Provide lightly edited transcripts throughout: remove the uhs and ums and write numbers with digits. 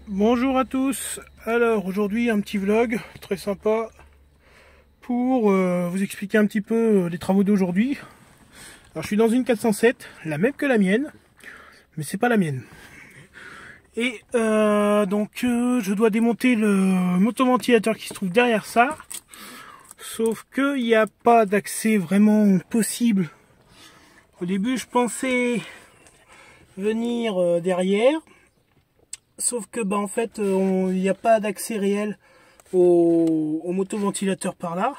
Bonjour à tous. Alors aujourd'hui un petit vlog très sympa pour vous expliquer un petit peu les travaux d'aujourd'hui. Alors je suis dans une 407, la même que la mienne, mais c'est pas la mienne. Et je dois démonter le motoventilateur qui se trouve derrière ça. Sauf qu'il n'y a pas d'accès vraiment possible. Au début je pensais venir derrière. Sauf que en fait il n'y a pas d'accès réel au motoventilateur par là.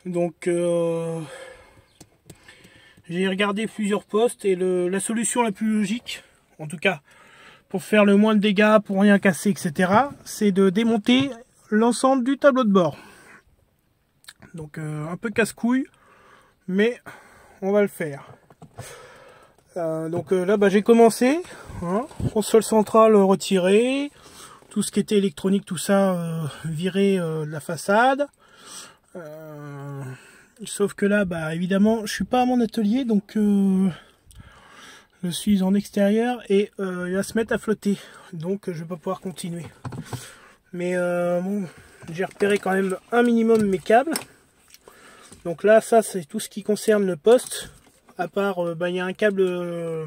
Donc j'ai regardé plusieurs postes et la solution la plus logique, en tout cas pour faire le moins de dégâts, pour rien casser, etc., c'est de démonter l'ensemble du tableau de bord. Donc un peu casse-couille, mais on va le faire. Là j'ai commencé, hein, console centrale retirée, tout ce qui était électronique, tout ça viré de la façade. Sauf que là, évidemment, je suis pas à mon atelier, donc je suis en extérieur et il va se mettre à flotter, donc je vais pas pouvoir continuer. Mais bon, j'ai repéré quand même un minimum mes câbles. Donc là, ça c'est tout ce qui concerne le poste. À part, il y a un câble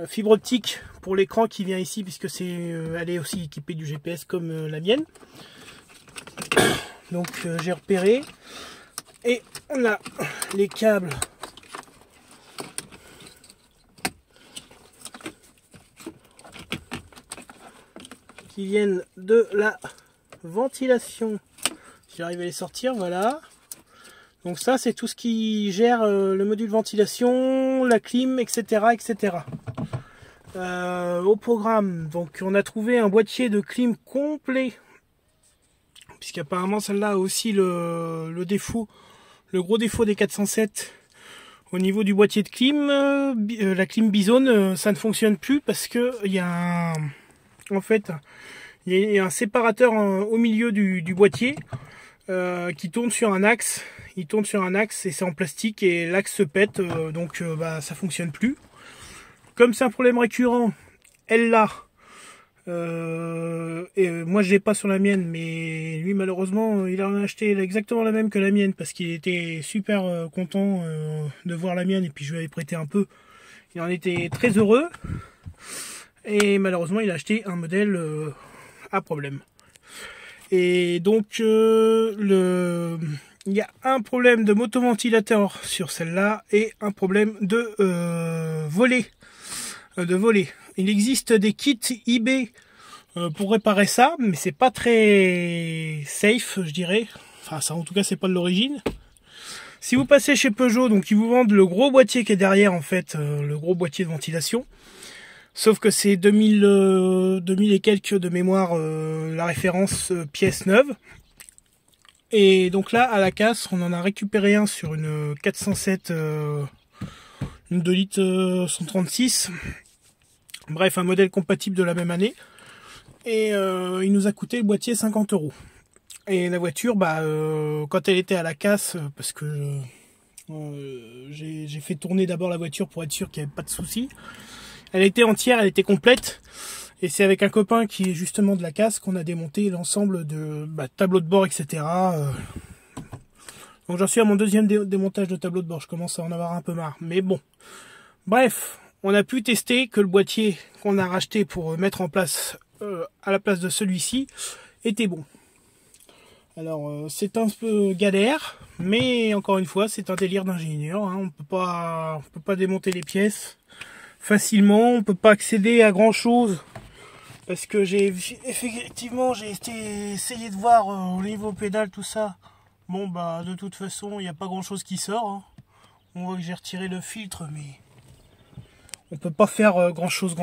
fibre optique pour l'écran qui vient ici, puisque elle est aussi équipée du GPS comme la mienne. Donc j'ai repéré. Et on a les câbles qui viennent de la ventilation. Si j'arrive à les sortir, voilà. Donc ça, c'est tout ce qui gère le module ventilation, la clim, etc. etc. Au programme, donc on a trouvé un boîtier de clim complet. Puisqu'apparemment celle-là a aussi le défaut, le gros défaut des 407 au niveau du boîtier de clim. La clim Bizone, ça ne fonctionne plus parce que il y a un séparateur au milieu du boîtier qui tourne sur un axe. Il tourne sur un axe et c'est en plastique et l'axe se pète, donc ça fonctionne plus. Comme c'est un problème récurrent, elle l'a. Et moi je l'ai pas sur la mienne, mais lui malheureusement il en a acheté exactement la même que la mienne parce qu'il était super content de voir la mienne et puis je lui avais prêté un peu. Il en était très heureux et malheureusement il a acheté un modèle à problème. Et donc il y a un problème de motoventilateur sur celle-là et un problème de volet. Il existe des kits eBay pour réparer ça, mais c'est pas très safe, je dirais. Enfin, ça, en tout cas, c'est pas de l'origine. Si vous passez chez Peugeot, donc ils vous vendent le gros boîtier qui est derrière, en fait, le gros boîtier de ventilation. Sauf que c'est 2000 et quelques de mémoire, la référence pièce neuve. Et donc là, à la casse, on en a récupéré un sur une 407, une 2 litres 136. Bref, un modèle compatible de la même année. Et il nous a coûté le boîtier 50 €. Et la voiture, quand elle était à la casse, parce que j'ai fait tourner d'abord la voiture pour être sûr qu'il n'y avait pas de soucis. Elle était entière, elle était complète. Et c'est avec un copain qui est justement de la casse qu'on a démonté l'ensemble de tableau de bord, etc. Donc j'en suis à mon deuxième démontage de tableau de bord. Je commence à en avoir un peu marre. Mais bon. Bref, on a pu tester que le boîtier qu'on a racheté pour mettre en place à la place de celui-ci était bon. Alors c'est un peu galère, mais encore une fois c'est un délire d'ingénieur. Hein. On peut pas démonter les pièces facilement, on peut pas accéder à grand chose. Parce que j'ai essayé de voir au niveau pédale tout ça. Bon de toute façon il n'y a pas grand chose qui sort. Hein. On voit que j'ai retiré le filtre, mais on peut pas faire grand chose.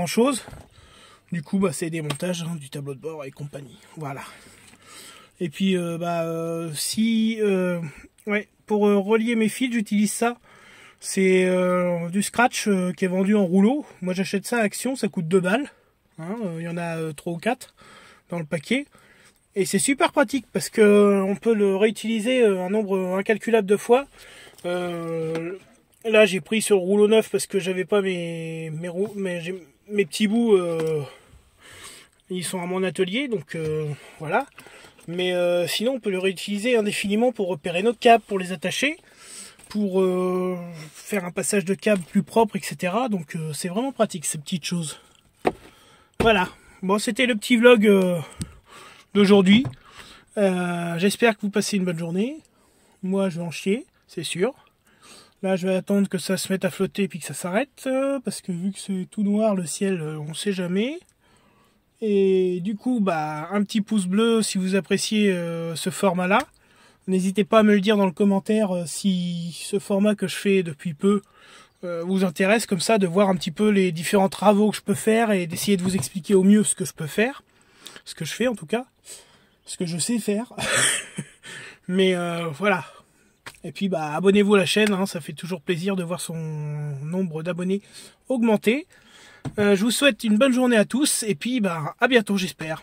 Du coup c'est démontage du tableau de bord et compagnie. Voilà. Et puis pour relier mes fils j'utilise ça. C'est du scratch qui est vendu en rouleau. Moi j'achète ça à Action, ça coûte 2 balles. Hein, il y en a 3 ou 4 dans le paquet. Et c'est super pratique parce que on peut le réutiliser un nombre incalculable de fois. Là j'ai pris sur le rouleau neuf parce que j'avais pas mes petits bouts Ils sont à mon atelier, donc voilà. Mais sinon, on peut le réutiliser indéfiniment pour repérer nos câbles, pour les attacher, pour faire un passage de câble plus propre, etc. Donc c'est vraiment pratique ces petites choses. Voilà. Bon, c'était le petit vlog d'aujourd'hui. J'espère que vous passez une bonne journée. Moi, je vais en chier, c'est sûr. Là, je vais attendre que ça se mette à flotter et puis que ça s'arrête. Parce que vu que c'est tout noir, le ciel, on sait jamais. Et du coup, bah, un petit pouce bleu si vous appréciez ce format-là. N'hésitez pas à me le dire dans le commentaire si ce format que je fais depuis peu vous intéresse, comme ça, de voir un petit peu les différents travaux que je peux faire et d'essayer de vous expliquer au mieux ce que je peux faire. Ce que je fais en tout cas. Ce que je sais faire. Mais voilà. Et puis bah abonnez-vous à la chaîne, hein, ça fait toujours plaisir de voir son nombre d'abonnés augmenter. Je vous souhaite une bonne journée à tous et puis bah à bientôt j'espère.